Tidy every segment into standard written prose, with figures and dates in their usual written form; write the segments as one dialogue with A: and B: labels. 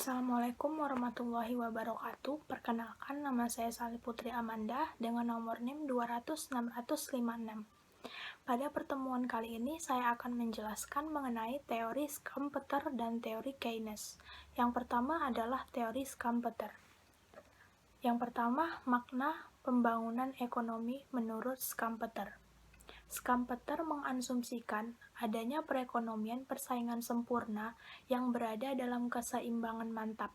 A: Assalamualaikum warahmatullahi wabarakatuh. Perkenalkan, nama saya Sali Putri Amanda dengan nomor NIM 200-656. Pada pertemuan kali ini, saya akan menjelaskan mengenai teori Schumpeter dan teori Keynes. Yang pertama adalah teori Schumpeter. Yang pertama, makna pembangunan ekonomi menurut Schumpeter. Schumpeter mengasumsikan adanya perekonomian persaingan sempurna yang berada dalam keseimbangan mantap.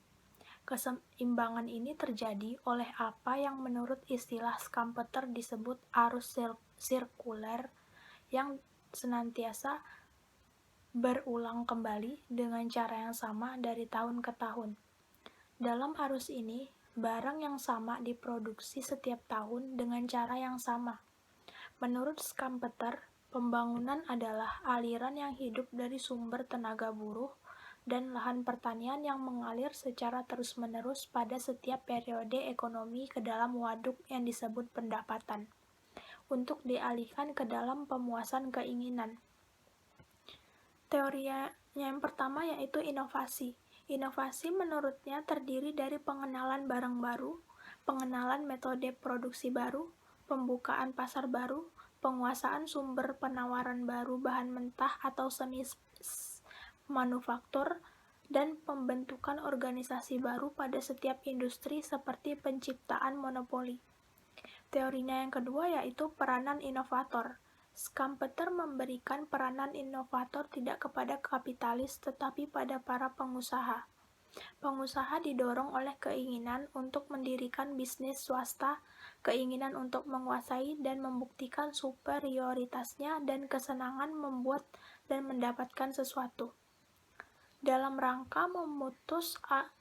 A: Keseimbangan ini terjadi oleh apa yang menurut istilah Schumpeter disebut arus sirkuler yang senantiasa berulang kembali dengan cara yang sama dari tahun ke tahun. Dalam arus ini, barang yang sama diproduksi setiap tahun dengan cara yang sama. Menurut Schumpeter, pembangunan adalah aliran yang hidup dari sumber tenaga buruh dan lahan pertanian yang mengalir secara terus-menerus pada setiap periode ekonomi ke dalam waduk yang disebut pendapatan, untuk dialihkan ke dalam pemuasan keinginan. Teorinya yang pertama yaitu inovasi. Inovasi menurutnya terdiri dari pengenalan barang baru, pengenalan metode produksi baru, pembukaan pasar baru, penguasaan sumber penawaran baru bahan mentah atau semi manufaktur, dan pembentukan organisasi baru pada setiap industri seperti penciptaan monopoli. Teorinya yang kedua yaitu peranan inovator. Schumpeter memberikan peranan inovator tidak kepada kapitalis tetapi pada para pengusaha. Pengusaha didorong oleh keinginan untuk mendirikan bisnis swasta, keinginan untuk menguasai dan membuktikan superioritasnya, dan kesenangan membuat dan mendapatkan sesuatu. Dalam rangka memutus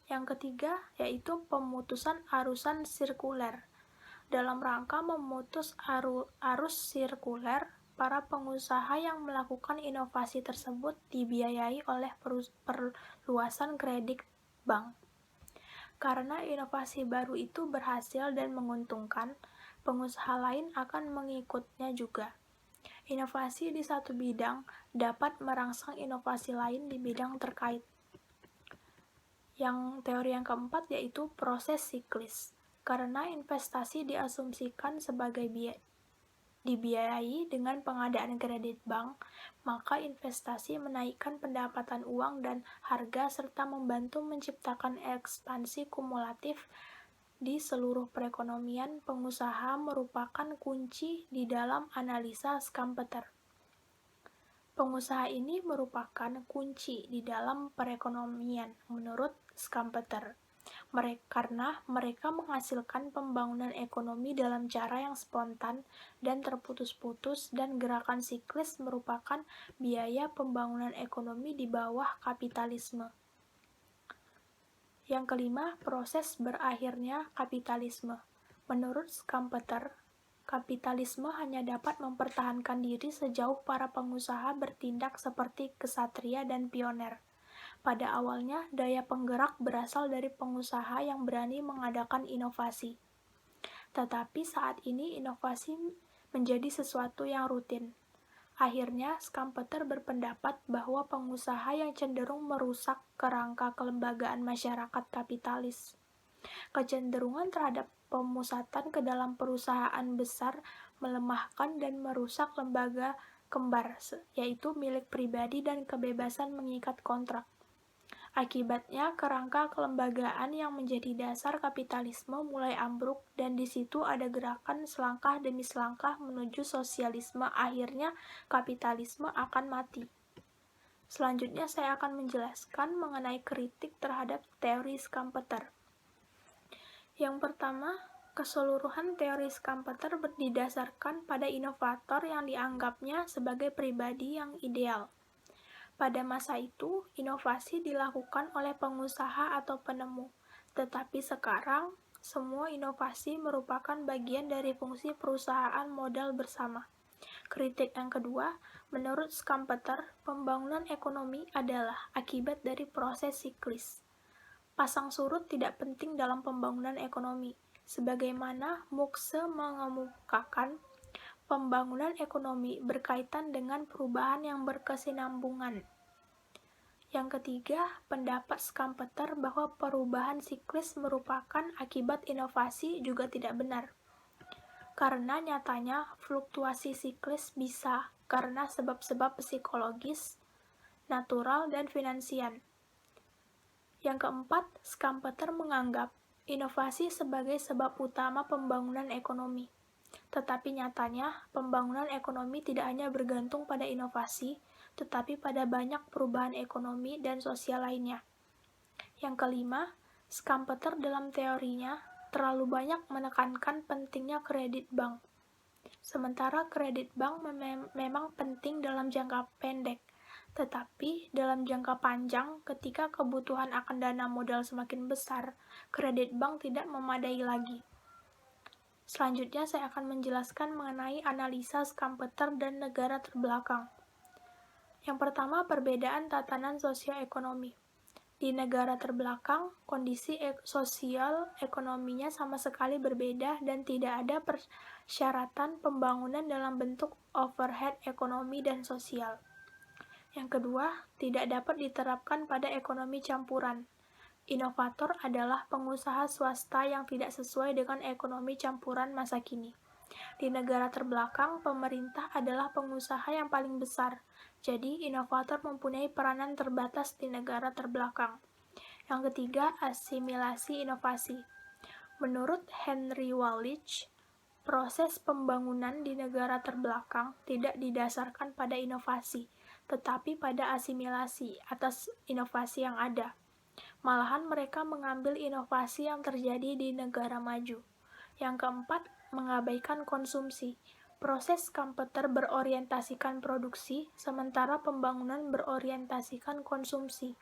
A: yang ketiga yaitu pemutusan arusan sirkuler. Dalam rangka memutus arus sirkuler, para pengusaha yang melakukan inovasi tersebut dibiayai oleh perluasan kredit bank. Karena inovasi baru itu berhasil dan menguntungkan, pengusaha lain akan mengikutnya juga. Inovasi di satu bidang dapat merangsang inovasi lain di bidang terkait. Teori yang keempat yaitu proses siklis. Karena investasi diasumsikan sebagai dibiayai dengan pengadaan kredit bank, maka investasi menaikkan pendapatan uang dan harga serta membantu menciptakan ekspansi kumulatif di seluruh perekonomian. Pengusaha merupakan kunci di dalam analisa Schumpeter. Pengusaha ini merupakan kunci di dalam perekonomian menurut Schumpeter. Karena mereka menghasilkan pembangunan ekonomi dalam cara yang spontan dan terputus-putus, dan gerakan siklis merupakan biaya pembangunan ekonomi di bawah kapitalisme. Yang kelima, proses berakhirnya kapitalisme. Menurut Schumpeter, kapitalisme hanya dapat mempertahankan diri sejauh para pengusaha bertindak seperti kesatria dan pioner. Pada awalnya, daya penggerak berasal dari pengusaha yang berani mengadakan inovasi. Tetapi saat ini inovasi menjadi sesuatu yang rutin. Akhirnya, Schumpeter berpendapat bahwa pengusaha yang cenderung merusak kerangka kelembagaan masyarakat kapitalis. Kecenderungan terhadap pemusatan ke dalam perusahaan besar melemahkan dan merusak lembaga kembar, yaitu milik pribadi dan kebebasan mengikat kontrak. Akibatnya, kerangka kelembagaan yang menjadi dasar kapitalisme mulai ambruk, dan di situ ada gerakan selangkah demi selangkah menuju sosialisme. Akhirnya, kapitalisme akan mati. Selanjutnya, saya akan menjelaskan mengenai kritik terhadap teori Schumpeter. Yang pertama, keseluruhan teori Schumpeter didasarkan pada inovator yang dianggapnya sebagai pribadi yang ideal. Pada masa itu, inovasi dilakukan oleh pengusaha atau penemu, tetapi sekarang, semua inovasi merupakan bagian dari fungsi perusahaan modal bersama. Kritik yang kedua, menurut Schumpeter, pembangunan ekonomi adalah akibat dari proses siklis. Pasang surut tidak penting dalam pembangunan ekonomi, sebagaimana Marx mengemukakan pembangunan ekonomi berkaitan dengan perubahan yang berkesinambungan. Yang ketiga, pendapat Schumpeter bahwa perubahan siklis merupakan akibat inovasi juga tidak benar. Karena nyatanya fluktuasi siklis bisa karena sebab-sebab psikologis, natural, dan finansial. Yang keempat, Schumpeter menganggap inovasi sebagai sebab utama pembangunan ekonomi. Tetapi nyatanya, pembangunan ekonomi tidak hanya bergantung pada inovasi, tetapi pada banyak perubahan ekonomi dan sosial lainnya. Yang kelima, Schumpeter dalam teorinya terlalu banyak menekankan pentingnya kredit bank. Sementara kredit bank memang penting dalam jangka pendek, tetapi dalam jangka panjang, ketika kebutuhan akan dana modal semakin besar, kredit bank tidak memadai lagi. Selanjutnya saya akan menjelaskan mengenai analisa Schumpeter dan negara terbelakang. Yang pertama, perbedaan tatanan sosioekonomi. Di negara terbelakang, kondisi sosial ekonominya sama sekali berbeda dan tidak ada persyaratan pembangunan dalam bentuk overhead ekonomi dan sosial. Yang kedua, tidak dapat diterapkan pada ekonomi campuran. Inovator adalah pengusaha swasta yang tidak sesuai dengan ekonomi campuran masa kini. Di negara terbelakang, pemerintah adalah pengusaha yang paling besar, jadi inovator mempunyai peranan terbatas di negara terbelakang. Yang ketiga, asimilasi inovasi. Menurut Henry Wallich, proses pembangunan di negara terbelakang tidak didasarkan pada inovasi, tetapi pada asimilasi atas inovasi yang ada. Malahan mereka mengambil inovasi yang terjadi di negara maju. Yang keempat, mengabaikan konsumsi. Proses Schumpeter berorientasikan produksi, sementara pembangunan berorientasikan konsumsi.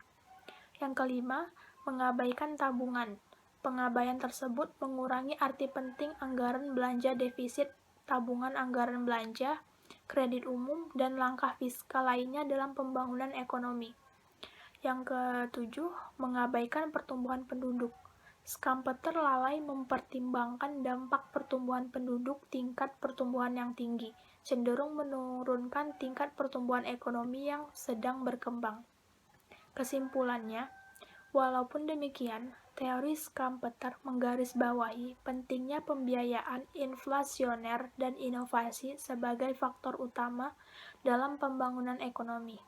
A: Yang kelima, mengabaikan tabungan. Pengabaian tersebut mengurangi arti penting anggaran belanja defisit, tabungan anggaran belanja, kredit umum, dan langkah fiskal lainnya dalam pembangunan ekonomi. Yang ketujuh, mengabaikan pertumbuhan penduduk. Schumpeter lalai mempertimbangkan dampak pertumbuhan penduduk tingkat pertumbuhan yang tinggi, cenderung menurunkan tingkat pertumbuhan ekonomi yang sedang berkembang. Kesimpulannya, walaupun demikian, teori Schumpeter menggarisbawahi pentingnya pembiayaan inflasioner dan inovasi sebagai faktor utama dalam pembangunan ekonomi.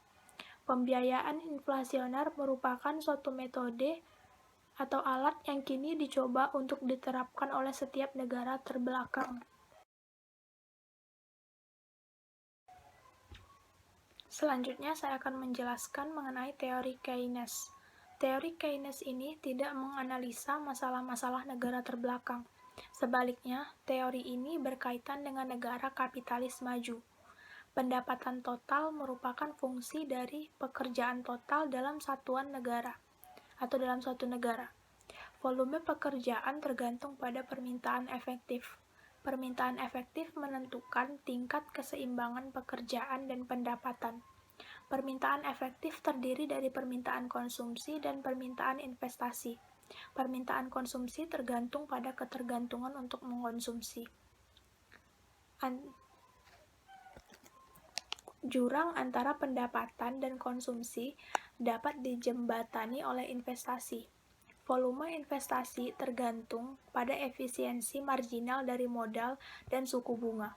A: Pembiayaan inflasioner merupakan suatu metode atau alat yang kini dicoba untuk diterapkan oleh setiap negara terbelakang. Selanjutnya saya akan menjelaskan mengenai teori Keynes. Teori Keynes ini tidak menganalisa masalah-masalah negara terbelakang. Sebaliknya, teori ini berkaitan dengan negara kapitalis maju. Pendapatan total merupakan fungsi dari pekerjaan total dalam satuan negara atau dalam suatu negara. Volume pekerjaan tergantung pada permintaan efektif. Permintaan efektif menentukan tingkat keseimbangan pekerjaan dan pendapatan. Permintaan efektif terdiri dari permintaan konsumsi dan permintaan investasi. Permintaan konsumsi tergantung pada ketergantungan untuk mengkonsumsi. Jurang antara pendapatan dan konsumsi dapat dijembatani oleh investasi. Volume investasi tergantung pada efisiensi marginal dari modal dan suku bunga.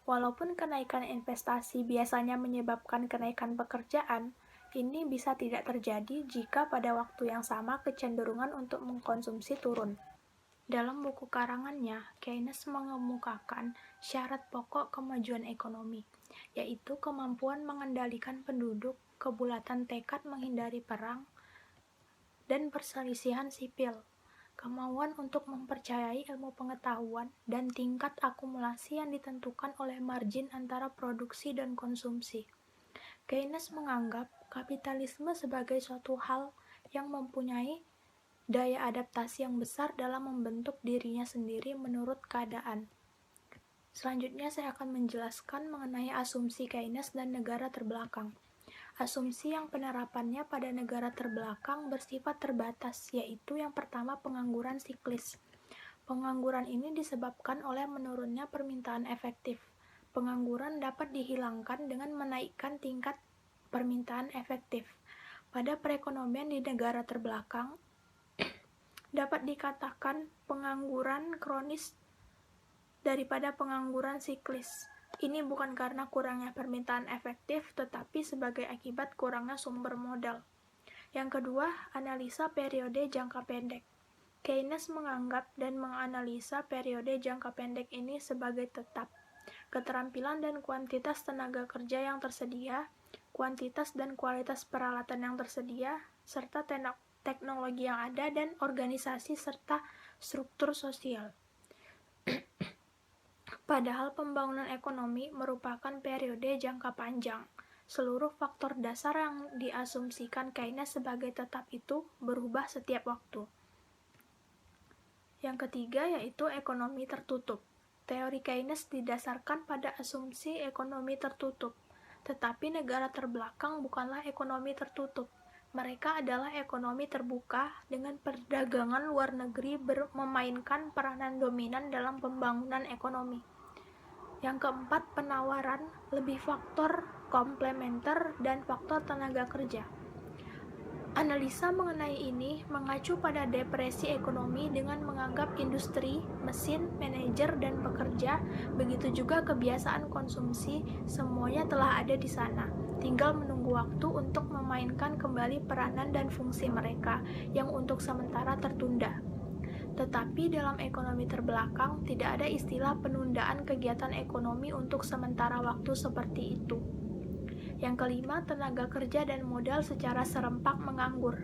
A: Walaupun kenaikan investasi biasanya menyebabkan kenaikan pekerjaan, ini bisa tidak terjadi jika pada waktu yang sama kecenderungan untuk mengkonsumsi turun. Dalam buku karangannya, Keynes mengemukakan syarat pokok kemajuan ekonomi, yaitu kemampuan mengendalikan penduduk, kebulatan tekad menghindari perang, dan perselisihan sipil, kemauan untuk mempercayai ilmu pengetahuan, dan tingkat akumulasi yang ditentukan oleh margin antara produksi dan konsumsi. Keynes menganggap kapitalisme sebagai suatu hal yang mempunyai daya adaptasi yang besar dalam membentuk dirinya sendiri menurut keadaan. Selanjutnya saya akan menjelaskan mengenai asumsi Keynes dan negara terbelakang. Asumsi yang penerapannya pada negara terbelakang bersifat terbatas, yaitu yang pertama pengangguran siklis. Pengangguran ini disebabkan oleh menurunnya permintaan efektif. Pengangguran dapat dihilangkan dengan menaikkan tingkat permintaan efektif. Pada perekonomian di negara terbelakang, dapat dikatakan pengangguran kronis daripada pengangguran siklis. Ini bukan karena kurangnya permintaan efektif, tetapi sebagai akibat kurangnya sumber modal. Yang kedua, analisa periode jangka pendek. Keynes menganggap dan menganalisa periode jangka pendek ini sebagai tetap. Keterampilan dan kuantitas tenaga kerja yang tersedia, kuantitas dan kualitas peralatan yang tersedia, serta teknologi yang ada dan organisasi serta struktur sosial. Padahal pembangunan ekonomi merupakan periode jangka panjang. Seluruh faktor dasar yang diasumsikan Keynes sebagai tetap itu berubah setiap waktu. Yang ketiga yaitu ekonomi tertutup. Teori Keynes didasarkan pada asumsi ekonomi tertutup, tetapi negara terbelakang bukanlah ekonomi tertutup. Mereka adalah ekonomi terbuka dengan perdagangan luar negeri memainkan peranan dominan dalam pembangunan ekonomi. Yang keempat, penawaran, lebih faktor komplementer dan faktor tenaga kerja. Analisa mengenai ini mengacu pada depresi ekonomi dengan menganggap industri, mesin, manajer, dan pekerja, begitu juga kebiasaan konsumsi, semuanya telah ada di sana. Tinggal menunggu waktu untuk memainkan kembali peranan dan fungsi mereka yang untuk sementara tertunda. Tetapi dalam ekonomi terbelakang tidak ada istilah penundaan kegiatan ekonomi untuk sementara waktu seperti itu. Yang kelima, tenaga kerja dan modal secara serempak menganggur.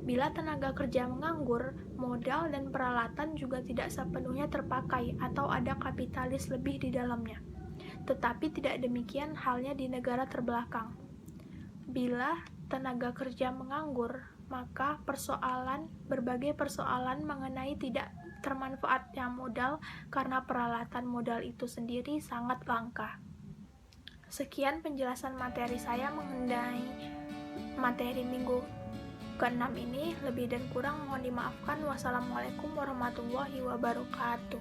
A: Bila tenaga kerja menganggur, modal dan peralatan juga tidak sepenuhnya terpakai atau ada kapitalis lebih di dalamnya. Tetapi tidak demikian halnya di negara terbelakang. Bila tenaga kerja menganggur, maka berbagai persoalan mengenai tidak termanfaatnya modal karena peralatan modal itu sendiri sangat langka. Sekian penjelasan materi saya mengenai materi minggu ke-6 ini. Lebih dan kurang mohon dimaafkan. Wassalamualaikum warahmatullahi wabarakatuh.